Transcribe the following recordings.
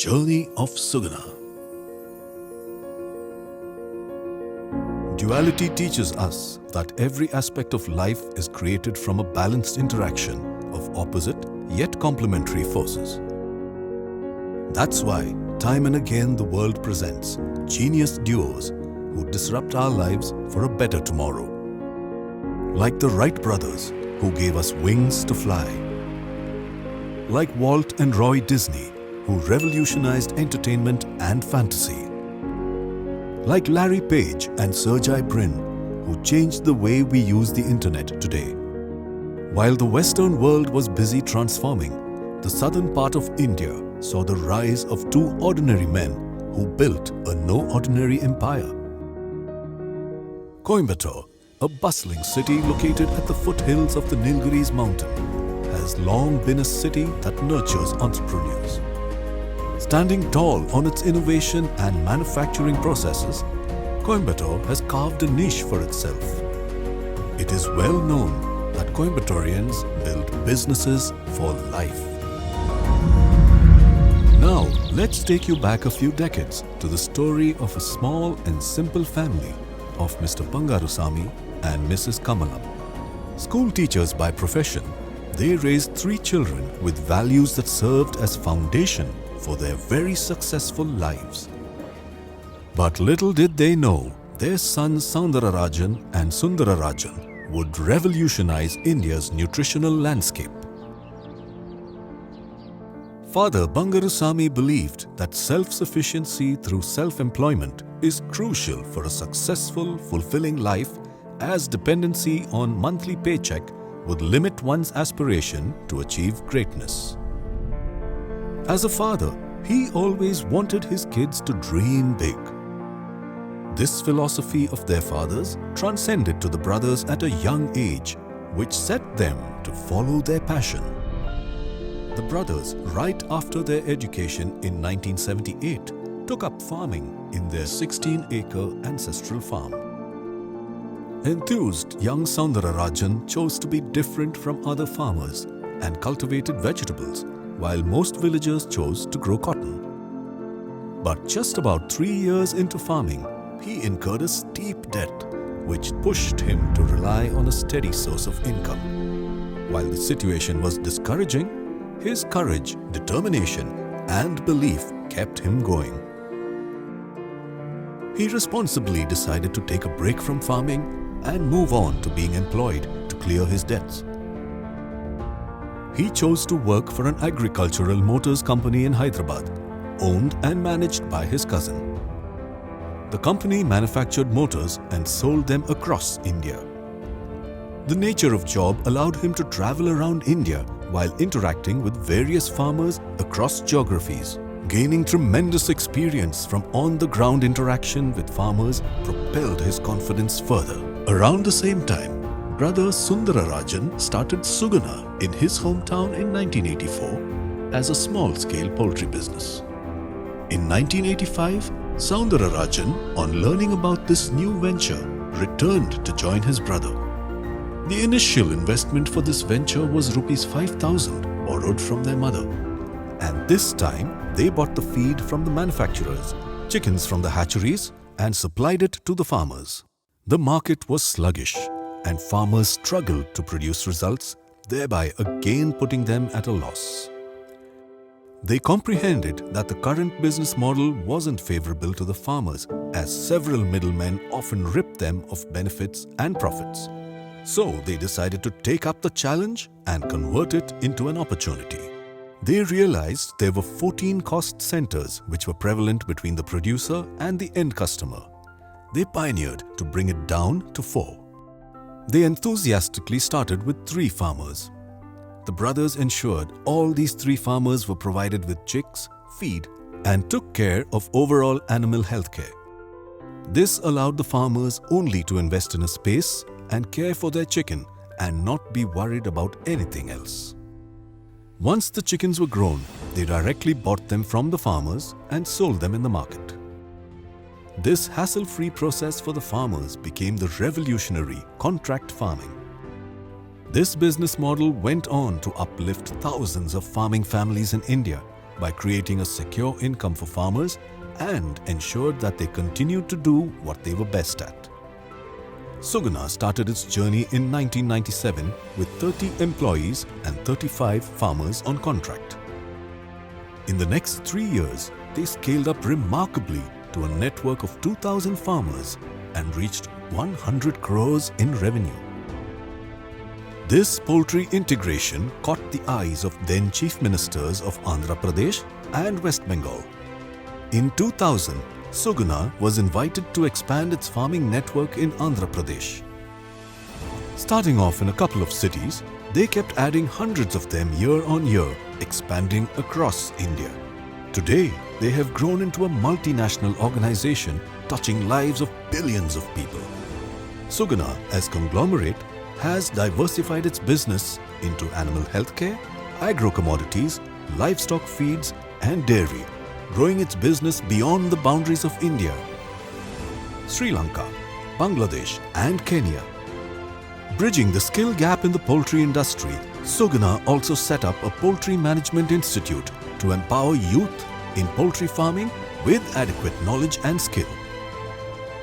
journey of Suguna. Duality teaches us that every aspect of life is created from a balanced interaction of opposite yet complementary forces. That's why time and again the world presents genius duos who disrupt our lives for a better tomorrow. Like the Wright brothers who gave us wings to fly. Like Walt and Roy Disney who revolutionized entertainment and fantasy. Like Larry Page and Sergey Brin who changed the way we use the internet today. While the Western world was busy transforming, the southern part of India saw the rise of two ordinary men who built a no-ordinary empire. Coimbatore, a bustling city located at the foothills of the Nilgiris mountain, has long been a city that nurtures entrepreneurs. Standing tall on its innovation and manufacturing processes, Coimbatore has carved a niche for itself. It is well known that Coimbatorians build businesses for life. Now, let's take you back a few decades to the story of a small and simple family of Mr. Bangarusamy and Mrs. Kamalam. School teachers by profession, they raised 3 children with values that served as foundation for their very successful lives. But little did they know, their sons Soundararajan and Sundararajan would revolutionize India's nutritional landscape. Father Bangarusamy believed that self-sufficiency through self-employment is crucial for a successful, fulfilling life, as dependency on monthly paycheck would limit one's aspiration to achieve greatness. As a father, he always wanted his kids to dream big. This philosophy of their father's transcended to the brothers at a young age, which set them to follow their passion. The brothers, right after their education in 1978, took up farming in their 16-acre ancestral farm. Enthused young Soundararajan chose to be different from other farmers and cultivated vegetables, while most villagers chose to grow cotton. But just about 3 years into farming, he incurred a steep debt, which pushed him to rely on a steady source of income. While the situation was discouraging, his courage, determination, and belief kept him going. He responsibly decided to take a break from farming and move on to being employed to clear his debts. He chose to work for an agricultural motors company in Hyderabad, owned and managed by his cousin. The company manufactured motors and sold them across India. The nature of job allowed him to travel around India while interacting with various farmers across geographies. Gaining tremendous experience from on-the-ground interaction with farmers propelled his confidence further. Around the same time, brother Sundararajan started Suguna in his hometown in 1984 as a small-scale poultry business. In 1985, Soundararajan, on learning about this new venture, returned to join his brother. The initial investment for this venture was Rs 5,000 borrowed from their mother. And this time, they bought the feed from the manufacturers, chickens from the hatcheries, and supplied it to the farmers. The market was sluggish, and farmers struggled to produce results, thereby again putting them at a loss. They comprehended that the current business model wasn't favorable to the farmers, as several middlemen often ripped them of benefits and profits. So they decided to take up the challenge and convert it into an opportunity. They realized there were 14 cost centers which were prevalent between the producer and the end customer. They pioneered to bring it down to 4. They enthusiastically started with 3 farmers. The brothers ensured all these 3 farmers were provided with chicks, feed, and took care of overall animal health care. This allowed the farmers only to invest in a space and care for their chicken and not be worried about anything else. Once the chickens were grown, they directly bought them from the farmers and sold them in the market. This hassle-free process for the farmers became the revolutionary contract farming. This business model went on to uplift thousands of farming families in India by creating a secure income for farmers and ensured that they continued to do what they were best at. Suguna started its journey in 1997 with 30 employees and 35 farmers on contract. In the next 3 years, they scaled up remarkably to a network of 2,000 farmers and reached 100 crores in revenue. This poultry integration caught the eyes of then Chief Ministers of Andhra Pradesh and West Bengal. In 2000, Suguna was invited to expand its farming network in Andhra Pradesh. Starting off in a couple of cities, they kept adding hundreds of them year on year, expanding across India. Today, they have grown into a multinational organization touching lives of billions of people. Suguna, as conglomerate, has diversified its business into animal healthcare, agro-commodities, livestock feeds and dairy, growing its business beyond the boundaries of India, Sri Lanka, Bangladesh and Kenya. Bridging the skill gap in the poultry industry, Suguna also set up a poultry management institute to empower youth in poultry farming with adequate knowledge and skill.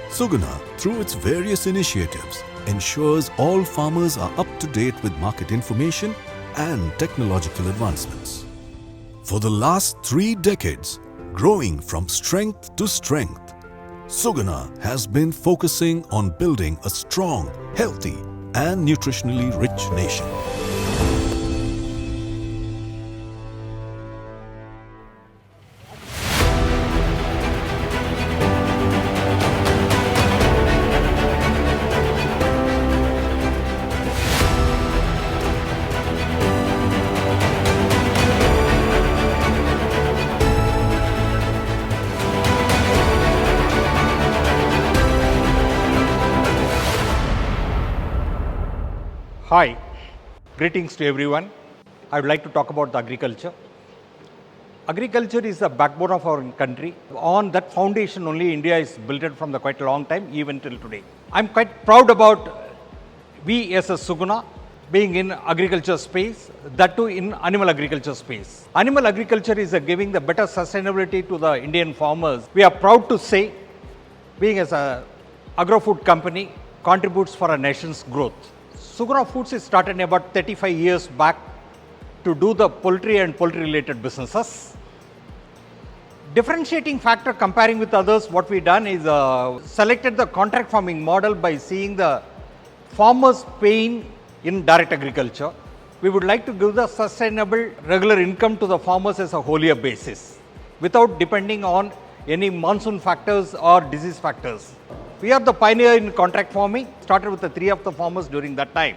Suguna, through its various initiatives, ensures all farmers are up to date with market information and technological advancements. For the last 3 decades, growing from strength to strength, Suguna has been focusing on building a strong, healthy and nutritionally rich nation. Hi, greetings to everyone. I would like to talk about the agriculture. Agriculture is the backbone of our country. On that foundation only India is built from the quite a long time, even till today. I'm quite proud about we as a Suguna being in agriculture space, that too in animal agriculture space. Animal agriculture is giving the better sustainability to the Indian farmers. We are proud to say, being as a agro-food company, contributes for a nation's growth. Suguna Foods is started about 35 years back to do the poultry and poultry related businesses. Differentiating factor comparing with others, what we done is selected the contract farming model by seeing the farmers paying in direct agriculture. We would like to give the sustainable regular income to the farmers as a whole year basis without depending on any monsoon factors or disease factors. We are the pioneer in contract farming, started with the 3 of the farmers during that time.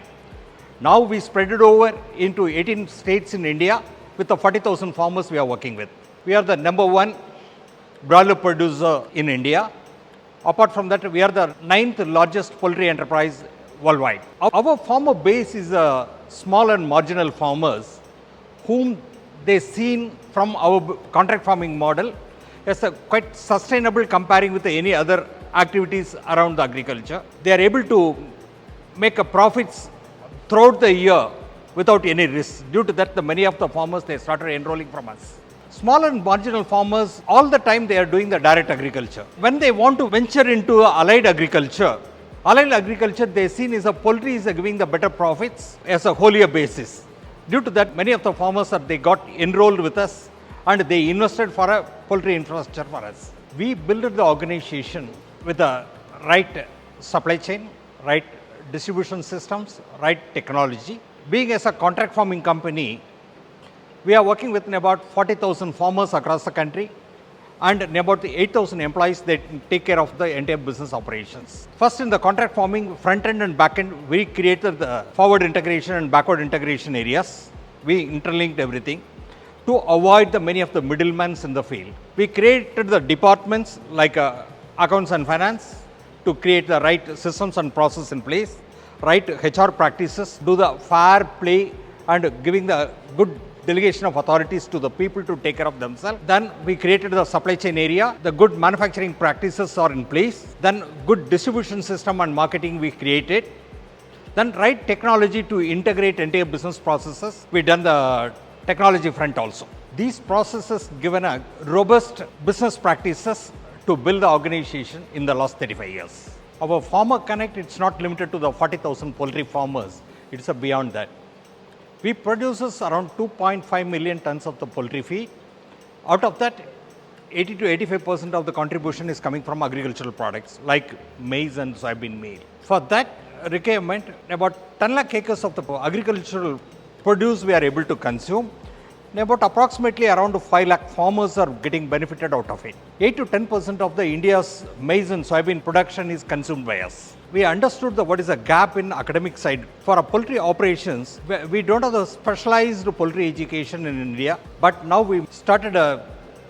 Now we spread it over into 18 states in India with the 40,000 farmers we are working with. We are the number 1 broiler producer in India. Apart from that, we are the 9th largest poultry enterprise worldwide. Our farmer base is small and marginal farmers whom they seen from our contract farming model as a quite sustainable comparing with any other activities around the agriculture. They are able to make a profits throughout the year without any risk. Due to that, many of the farmers, they started enrolling from us. Small and marginal farmers, all the time they are doing the direct agriculture. When they want to venture into allied agriculture, they seen is a poultry is giving the better profits as a whole year basis. Due to that, many of the farmers they got enrolled with us and they invested for a poultry infrastructure for us. We built the organization with the right supply chain, right distribution systems, right technology. Being as a contract farming company, we are working with about 40,000 farmers across the country and about 8,000 employees that take care of the entire business operations. First, in the contract farming front end and back end, we created the forward integration and backward integration areas. We interlinked everything to avoid many of the middlemen in the field. We created the departments like accounts and finance to create the right systems and process in place, right HR practices, do the fair play and giving the good delegation of authorities to the people to take care of themselves. Then we created the supply chain area, the good manufacturing practices are in place, then good distribution system and marketing we created, then right technology to integrate entire business processes. We done the technology front also. These processes given a robust business practices to build the organization in the last 35 years. Our farmer connect, it's not limited to the 40,000 poultry farmers, it's beyond that. We produces around 2.5 million tons of the poultry feed. Out of that, 80 to 85% of the contribution is coming from agricultural products like maize and soybean meal. For that requirement, about 10 lakh acres of the agricultural produce we are able to consume. About approximately around 5 lakh farmers are getting benefited out of it. 8 to 10% of the India's maize and soybean production is consumed by us. We understood what is a gap in academic side. For our poultry operations, we don't have the specialized poultry education in India, but now we started a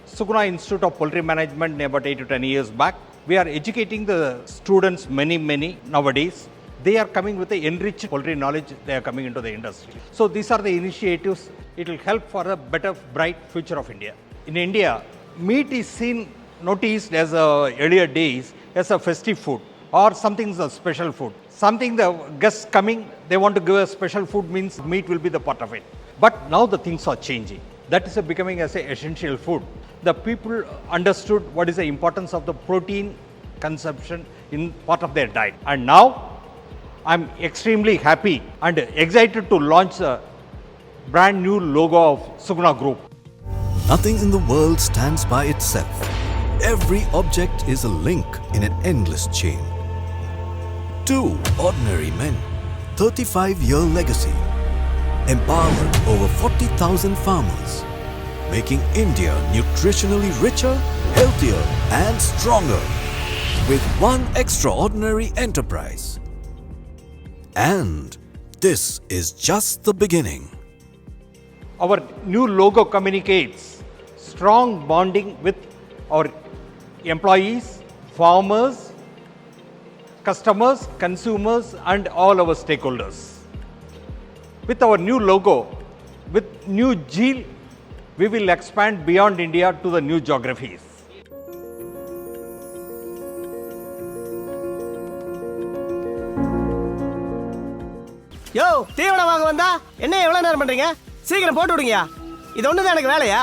Suguna Institute of Poultry Management about 8 to 10 years back. We are educating the students many nowadays. They are coming with the enriched poultry knowledge, they are coming into the industry. So these are the initiatives, it will help for a better, bright future of India. In India, meat is noticed as earlier days as a festive food or something is a special food. Something the guests coming, they want to give a special food means meat will be the part of it. But now the things are changing. That is becoming as an essential food. The people understood what is the importance of the protein consumption in part of their diet. And now, I'm extremely happy and excited to launch a brand new logo of Suguna Group. Nothing in the world stands by itself. Every object is a link in an endless chain. Two ordinary men, 35-year legacy, empowered over 40,000 farmers, making India nutritionally richer, healthier and stronger with one extraordinary enterprise. And this is just the beginning. Our new logo communicates strong bonding with our employees, farmers, customers, consumers and all our stakeholders. With our new logo, with new zeal, we will expand beyond India to the new geographies. யோ தீவனம் வாங்க வந்தா என்ன எவ்வளவு நேரம் பண்றீங்க? சீக்கிரம் போட்டு விடுங்கயா. இது ஒண்ணுதான் எனக்கு வேலையா?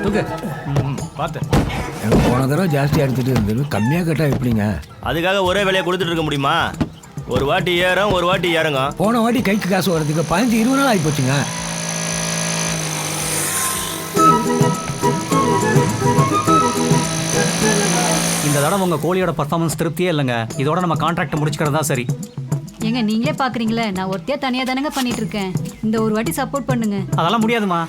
தூக்கு. பாத்து. போன தடவை ஜாஸ்தியாக எடுத்துகிட்டு இருந்தது கம்மியாக கேட்டால் எப்படிங்க? அதுக்காக ஒரே விலையை கொடுத்துட்டு இருக்க முடியுமா? ஒரு வாட்டி ஏறும் ஒரு வாட்டி இறங்கும். போன வாட்டி கைக்கு காசு வரதுக்கு 15-20 நாள் ஆகி போச்சுங்க. இந்த தடவை உங்க கோழியோட பர்ஃபார்மன்ஸ் திருப்தியே இல்லைங்க. இதோட நம்ம கான்ட்ராக்ட் முடிச்சுக்கிறது தான் சரி. ஏங்க நீங்களே பாக்குறீங்களே, நான் ஒருத்தையா தனியா தானங்க பண்ணிட்டு இருக்கேன். இந்த ஒரு வாட்டி சப்போர்ட் பண்ணுங்க. அதெல்லாம் முடியாதுமா.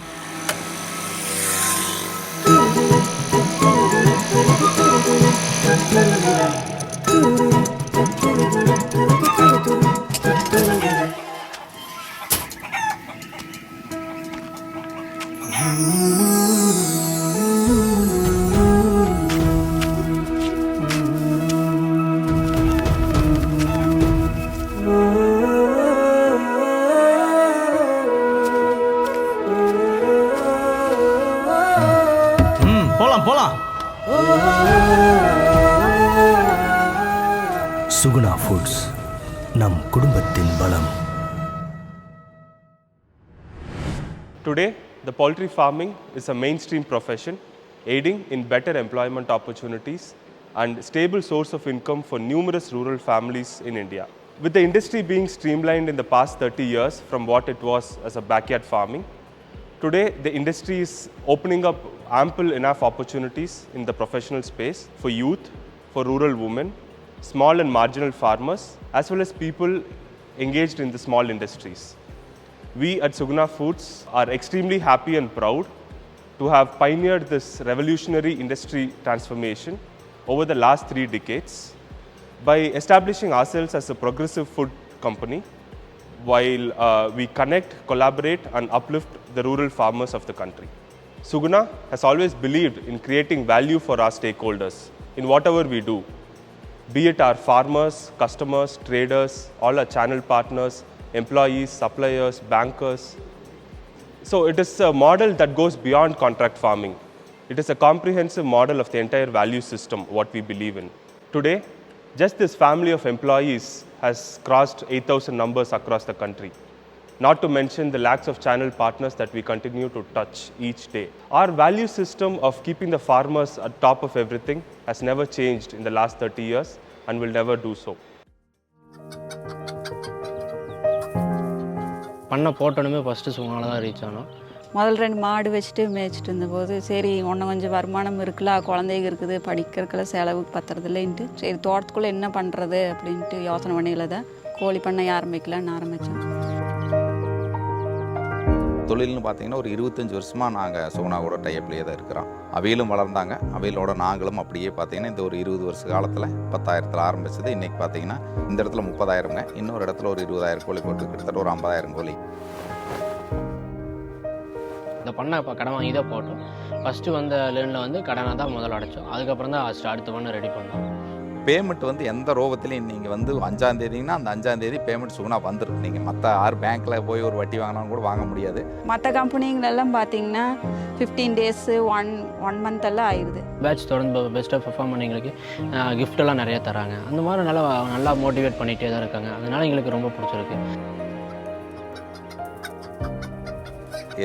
Suguna Foods, நம் குடும்பத்தின் பலம். Today, the poultry farming is a mainstream profession, aiding in better employment opportunities and stable source of income for numerous rural families in India. With the industry being streamlined in the past 30 years from what it was as a backyard farming, today the industry is opening up ample enough opportunities in the professional space for youth, for rural women, small and marginal farmers, as well as people engaged in the small industries. We at Suguna Foods are extremely happy and proud to have pioneered this revolutionary industry transformation over the last 3 decades by establishing ourselves as a progressive food company while we connect, collaborate and uplift the rural farmers of the country. Suguna has always believed in creating value for our stakeholders in whatever we do, be it our farmers, customers, traders, all our channel partners, employees, suppliers, bankers. So it is a model that goes beyond contract farming. It is a comprehensive model of the entire value system, what we believe in. Today, Just this family of employees has crossed 8,000 numbers across the country. Not to mention the lakhs of channel partners that we continue to touch each day. Our value system of keeping the farmers at top of everything has never changed in the last 30 years and will never do so. பண்ண போட்டோனுமே first சுகுணாவில் தான் reach ஆனோம். முதல் 2 மாடு வச்சுட்டு மேய்ச்சிட்டு இருந்தபோது சரி இன்னும் கொஞ்சம் வருமானம் இருக்கலாம், குழந்தைங்க இருக்குது, படிக்கிறதுக்கெல்லாம் செலவுக்கு பத்துறதில்லைன்ட்டு சரி தோட்டத்துக்குள்ளே என்ன பண்ணுறது அப்படின்ட்டு யோசனை பண்ணியில் தான் கோழி பண்ணை ஆரம்பிக்கலான்னு ஆரம்பித்தோம். தொழில்னு பார்த்தீங்கன்னா ஒரு 25 வருஷமாக நாங்கள் சுகுணாவோட டைப்லேயே தான் இருக்கிறோம். அவையிலும் வளர்ந்தாங்க, அவையிலோட நாங்களும் அப்படியே பார்த்தீங்கன்னா இந்த ஒரு 20 வருஷ காலத்தில் 10,000 ஆரம்பிச்சது. இன்றைக்கி பார்த்தீங்கன்னா இந்த இடத்துல 30,000ங்க, இன்னொரு இடத்துல ஒரு 20,000 கோழி போட்டு கிட்டத்தட்ட ஒரு 50,000 கோழி. இந்த பண்ணை இப்போ கடன் வாங்கி தான் போட்டோம். ஃபஸ்ட்டு வந்த லேனில் வந்து கடனை தான் முதல்ல அடைச்சோம். அதுக்கப்புறம் தான் அடுத்த பண்ணை ரெடி பண்ணோம். பேமெண்ட் வந்து எந்த ரோகத்துலையும் நீங்கள் வந்து 5ஆம் தேதிங்கன்னா அந்த 5ஆம் தேதி பேமெண்ட் சுகுணா வந்துடும். நீங்கள் மற்ற 6 பேங்க்கில் போய் ஒரு வட்டி வாங்கினாலும் கூட வாங்க முடியாது. மற்ற கம்பெனிங்களெல்லாம் பார்த்தீங்கன்னா 15 டேஸு 1 மந்த் எல்லாம் ஆயிடுது. பேட்ச் தொடர்ந்து பெஸ்ட்டாக பெர்ஃபார்ம் பண்ணிங்களுக்கு கிஃப்டெல்லாம் நிறையா தராங்க. அந்த மாதிரி நல்லா மோட்டிவேட் பண்ணிகிட்டே தான் இருக்காங்க. அதனால் எங்களுக்கு ரொம்ப பிடிச்சிருக்கு.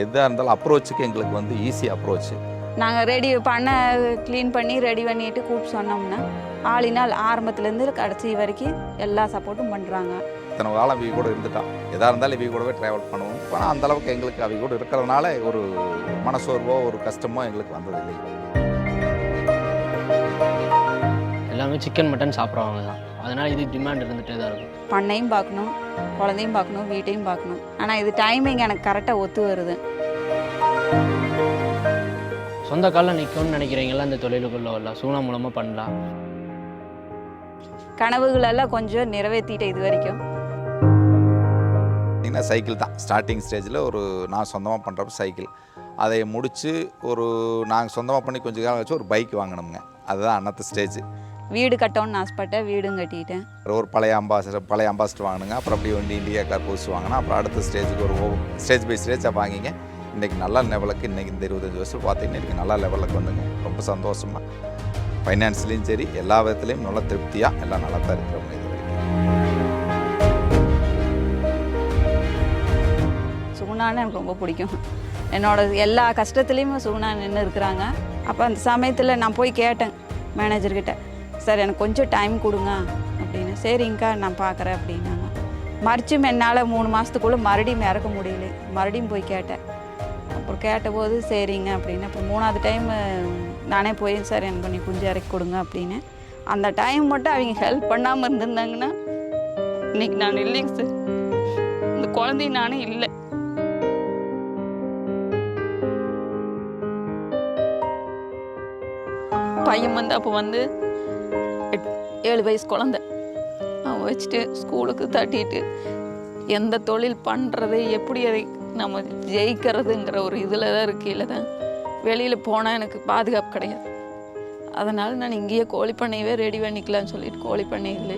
எதாக இருந்தாலும் அப்ரோச்சுக்கு எங்களுக்கு வந்து ஈஸி அப்ரோச்சு. நாங்கள் ரெடி பண்ண க்ளீன் பண்ணி ரெடி பண்ணிட்டு கூப்பிட்டு சொன்னோம்னா ஆளினால் ஆரம்பத்துலேருந்து கடைசி வரைக்கும் எல்லா சப்போர்ட்டும் பண்ணுறாங்க. இத்தனை காலம் இவங்க கூட இருந்துட்டான், எதாக இருந்தாலும் இவங்க கூடவே ட்ராவல் பண்ணுவோம். ஆனால் அந்தளவுக்கு எங்களுக்கு அவங்க கூட இருக்கிறதுனால ஒரு மனசோர்வோ ஒரு கஷ்டமோ எங்களுக்கு வந்ததில்லை. எல்லாமே சிக்கன் மட்டன் சாப்பிட்றவங்க தான், அதனால் இது டிமாண்ட் இருந்துகிட்டே தான் இருக்கும். பண்ணையும் பார்க்கணும், குழந்தையும் பார்க்கணும், வீட்டையும் பார்க்கணும். ஆனால் இது டைமிங் எனக்கு கரெக்டாக ஒத்து வருது. சொந்த காலில் நிற்கணும்னு நினைக்கிறீங்களா இந்த தொழிலுக்குள்ளே வரலாம், சுகுணா மூலமாக பண்ணலாம். கனவுகளெல்லாம் கொஞ்சம் நிறைவேற்றிட்டேன் இது வரைக்கும். பார்த்தீங்கன்னா சைக்கிள் தான் ஸ்டார்டிங் ஸ்டேஜில் ஒரு நான் சொந்தமாக பண்ணுறப்ப சைக்கிள், அதை முடித்து ஒரு நாங்கள் சொந்தமாக பண்ணி கொஞ்சம் காலம் வச்சு ஒரு பைக் வாங்கினோமுங்க. அதுதான் அன்னத்து ஸ்டேஜ். வீடு கட்டணும்னு ஆசைப்பட்டேன், வீடும் கட்டிட்டேன். ஒரு பழைய அம்பாசிடர் வாங்கினுங்க. அப்புறம் அப்படி வண்டி இண்டியா கார் போஸ்ட் வாங்கினா அப்புறம் அடுத்த ஸ்டேஜுக்கு ஒரு ஸ்டேஜ் பை ஸ்டேஜாக வாங்கிங்க. இன்றைக்கி நல்ல லெவலுக்கு இன்றைக்கி இந்த 25 வருஷம் பார்த்தீங்கன்னா இன்றைக்கி நல்ல லெவலுக்கு வந்துங்க. ரொம்ப சந்தோஷமாக ஃபைனான்ஸ்லேயும் சரி எல்லா விதத்துலேயும் நல்லா திருப்தியாக எல்லாம் நல்லா தான் இருக்கிறவங்க. இது வரைக்கும் சுகுணான்னு எனக்கு ரொம்ப பிடிக்கும். என்னோட எல்லா கஷ்டத்துலேயும் சுகுணா நின்று இருக்கிறாங்க. அப்போ அந்த சமயத்தில் நான் போய் கேட்டேன் மேனேஜர்கிட்ட, சார் எனக்கு கொஞ்சம் டைம் கொடுங்க அப்படின்னு. சரிங்கக்கா நான் பார்க்குறேன் அப்படின்னாங்க. மறுச்சும் என்னால் 3 மாதத்துக்குள்ளே மறுபடியும் இறக்க முடியல. மறுபடியும் போய் கேட்டேன். அப்புறம் கேட்டபோது சரிங்க அப்படின்னு. அப்புறம் 3ஆவது டைம் நானே போய் சார் எனக்கு பண்ணி குஞ்சு இறக்கி கொடுங்க அப்படின்னு. அந்த டைம் மட்டும் அவங்க ஹெல்ப் பண்ணாமல் இருந்திருந்தாங்கன்னா இன்னைக்கு நான் இல்லைங்க சார், இந்த குழந்தையும் நானும் இல்லை. பையன் வந்து அப்போ வந்து 7 வயசு குழந்தை அவன் வச்சுட்டு ஸ்கூலுக்கு தட்டிட்டு எந்த தொழில் பண்ணுறது, எப்படி அதை நம்ம ஜெயிக்கிறதுங்கிற ஒரு இதில் தான் இருக்கையில் தான் வெளியில் போனால் எனக்கு பாதுகாப்பு கிடையாது. அதனால் நான் இங்கேயே கோழி பண்ணையவே ரெடி பண்ணிக்கலான்னு சொல்லிட்டு கோழி பண்ணை இல்லை.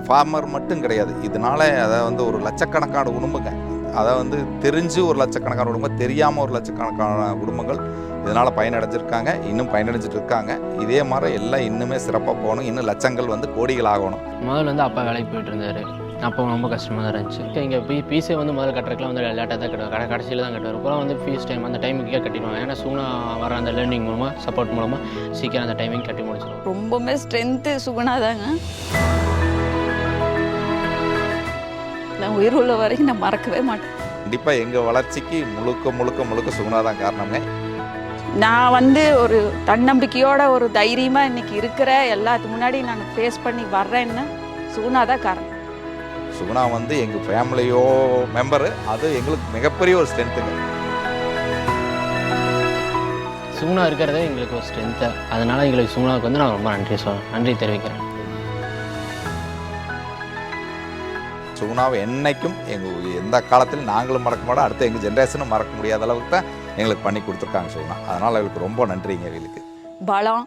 ஃபார்மர் மட்டும் கிடையாது, இதனால் அதை வந்து ஒரு லட்சக்கணக்கான குடும்பங்க, அதை வந்து தெரிஞ்சு ஒரு லட்சக்கணக்கான குடும்பம், தெரியாமல் ஒரு லட்சக்கணக்கான குடும்பங்கள் இதனால் பயனடைஞ்சிருக்காங்க, இன்னும் பயனடைஞ்சிட்டு இருக்காங்க. இதே மாதிரி எல்லாம் இன்னுமே சிறப்பாக போகணும், இன்னும் லட்சங்கள் வந்து கோடிகள் ஆகணும். முதல்ல வந்து அப்பா வேலைக்கு போயிட்டு இருந்தார். அப்போ ரொம்ப கஷ்டமாக தான் இருந்துச்சு. இங்கே ஃபீஸே வந்து முதல்ல கட்டுறதுக்குலாம் வந்து லேட்டாக தான் கட்டுவார், கடைசியில் தான் கட்டுவார். இப்போலாம் வந்து ஃபீஸ் டைம் அந்த டைமுக்கே கட்டிடுவாங்க. ஏன்னா சுகுணா வர அந்த லேர்னிங் மூலமாக சப்போர்ட் மூலமாக சீக்கிரம் அந்த டைமிங் கட்டி முடிச்சிடும். ரொம்பவுமே ஸ்ட்ரென்த்து சுகுணா தாங்க. நான் உயிர் உள்ள வரைக்கும் நான் மறக்கவே மாட்டேன். கண்டிப்பாக எங்கள் வளர்ச்சிக்கு முழுக்க சுகுணா தான் காரணங்க. நான் வந்து ஒரு தன்னம்பிக்கையோட ஒரு தைரியமாக இன்றைக்கி இருக்கிற எல்லாத்துக்கு முன்னாடி நான் ஃபேஸ் பண்ணி வர்றேன்னு சுகுணா தான் காரணம். சுகுணா வந்து எங்கள் ஃபேமிலியோ மெம்பரு, அது எங்களுக்கு மிகப்பெரிய ஒரு ஸ்ட்ரென்த்துங்க. சுகுணா இருக்கிறதே எங்களுக்கு ஒரு ஸ்ட்ரென்த்து. அதனால் எங்களுக்கு சுகுணாவுக்கு வந்து நான் ரொம்ப நன்றி தெரிவிக்கிறேன். சுகுணாவை என்றைக்கும் எந்த காலத்திலும் நாங்களும் மறக்க மாட்டோம், அடுத்து எங்கள் ஜென்ரேஷனும் மறக்க முடியாத அளவுக்கு தான் எங்களுக்கு பண்ணி கொடுத்துருக்காங்க சுகுணா. அதனால் எங்களுக்கு ரொம்ப நன்றிங்க. எங்களுக்கு பலம்,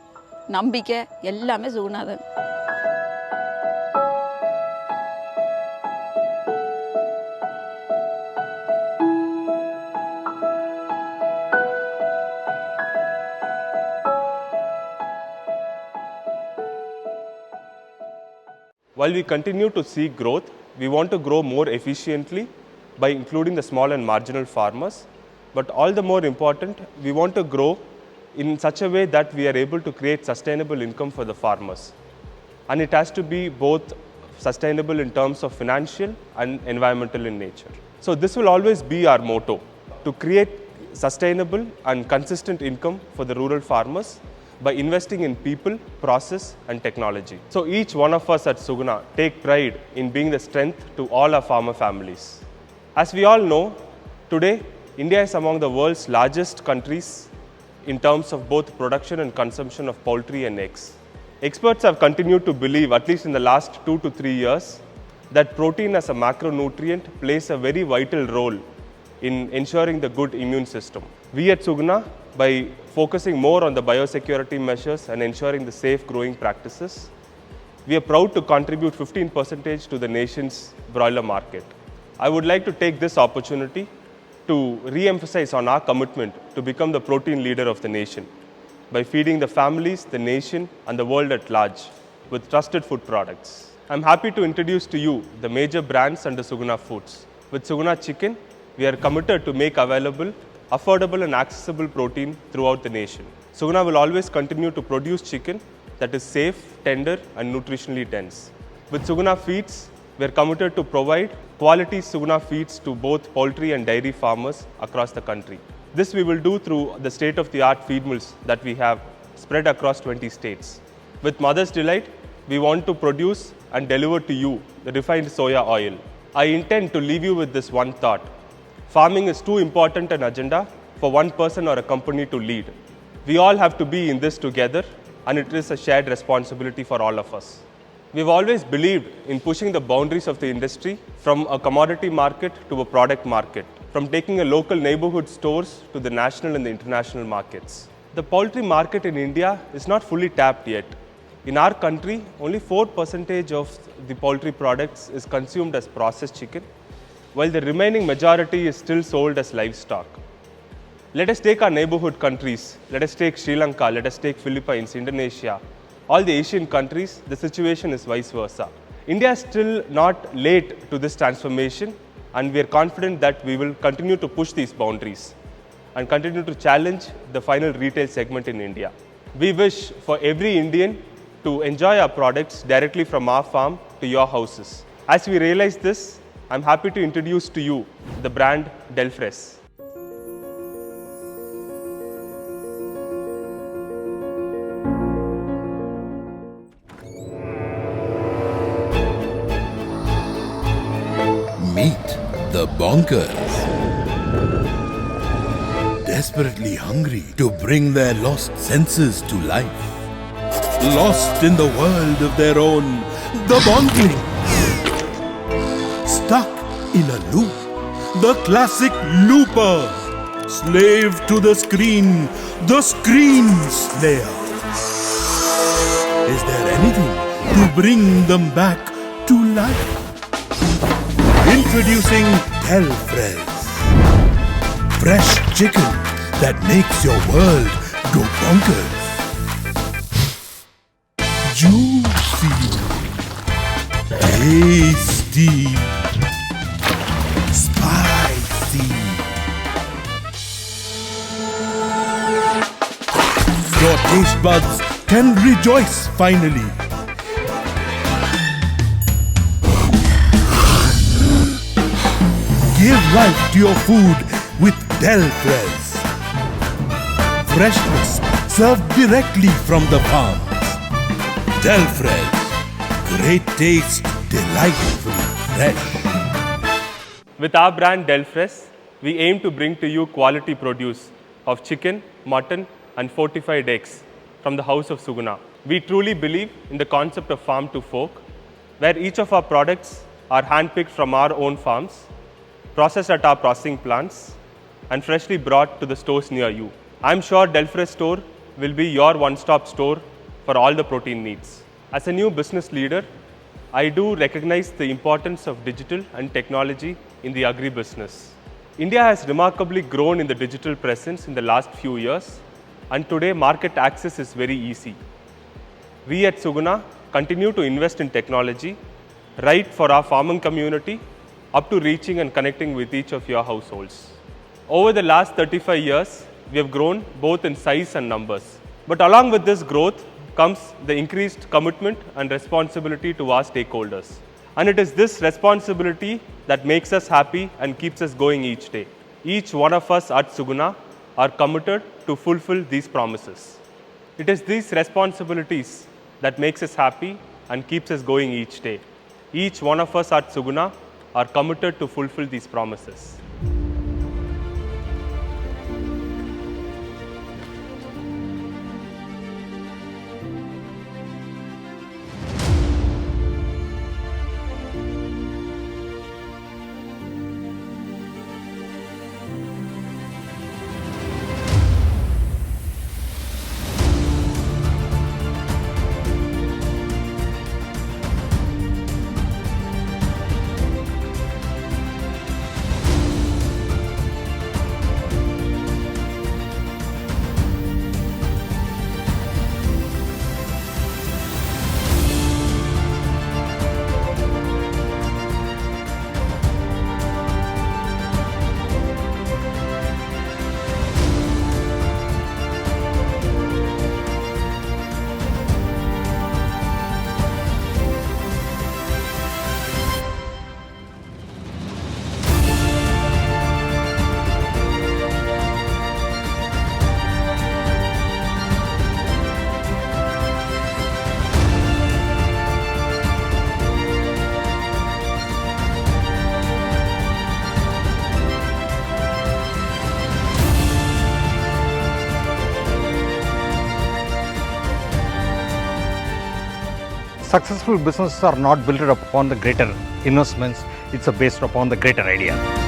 நம்பிக்கை எல்லாமே சுகுணா தான். While we continue to seek growth, we want to grow more efficiently by including the small and marginal farmers. But all the more important, we want to grow in such a way that we are able to create sustainable income for the farmers. And it has to be both sustainable in terms of financial and environmental in nature. So this will always be our motto, to create sustainable and consistent income for the rural farmers by investing in people, process and technology. So each one of us at Suguna take pride in being the strength to all our farmer families. As we all know, today India is among the world's largest countries in terms of both production and consumption of poultry and eggs. Experts have continued to believe, at least in the last 2 to 3 years, that protein as a macronutrient plays a very vital role in ensuring the good immune system. We at Suguna, by focusing more on the biosecurity measures and ensuring the safe growing practices, we are proud to contribute 15% to the nation's broiler market. I would like to take this opportunity to re-emphasize on our commitment to become the protein leader of the nation by feeding the families, the nation and the world at large with trusted food products. I'm happy to introduce to you the major brands under Suguna Foods. With Suguna Chicken, we are committed to make available affordable and accessible protein throughout the nation. Suguna will always continue to produce chicken that is safe, tender and nutritionally dense. With Suguna Feeds, we are committed to provide quality Suguna feeds to both poultry and dairy farmers across the country. This we will do through the state-of-the-art feed mills that we have spread across 20 states. With Mother's Delight, we want to produce and deliver to you the refined soya oil. I intend to leave you with this one thought. Farming is too important an agenda for one person or a company to lead. We all have to be in this together, and it is a shared responsibility for all of us. We've always believed in pushing the boundaries of the industry from a commodity market to a product market, from taking a local neighborhood stores to the national and the international markets. The poultry market in India is not fully tapped yet. In our country, only 4% of the poultry products is consumed as processed chicken, while the remaining majority is still sold as livestock. Let us take our neighborhood countries. Let us take Sri Lanka, let us take Philippines, Indonesia, all the Asian countries, the situation is vice versa. India is still not late to this transformation, and we are confident that we will continue to push these boundaries and continue to challenge the final retail segment in India. We wish for every Indian to enjoy our products directly from our farm to your houses. As we realize this, I'm happy to introduce to you the brand Delfress. Meet the bonkers. Desperately hungry to bring their lost senses to life. Lost in the world of their own, the bonklings. Stuck in a loop, the classic looper. Slave to the screen slayer. Is there anything to bring them back to life? Introducing Delfress. Fresh chicken that makes your world go bonkers. Juicy, tasty, spicy. Your taste buds can rejoice finally. Give life to your food with Delfress. Freshness served directly from the farms. Delfress. Great taste, delightfully fresh. With our brand Delfress, we aim to bring to you quality produce of chicken, mutton and fortified eggs from the house of Suguna. We truly believe in the concept of farm to fork, where each of our products are handpicked from our own farms, processed at our processing plants and freshly brought to the stores near you. I'm sure Delfress store will be your one-stop store for all the protein needs. As a new business leader, I do recognize the importance of digital and technology in the agri-business. India has remarkably grown in the digital presence in the last few years, and today market access is very easy. We at Suguna continue to invest in technology, right for our farming community, up to reaching and connecting with each of your households. Over the last 35 years, we have grown both in size and numbers. But along with this growth comes the increased commitment and responsibility to our stakeholders. And it is this responsibility that makes us happy and keeps us going each day. Each one of us at Suguna are committed to fulfill these promises. It is these responsibilities that makes us happy and keeps us going each day. Each one of us at Suguna are committed to fulfill these promises. Successful businesses are not built upon the greater investments, it's based upon the greater idea.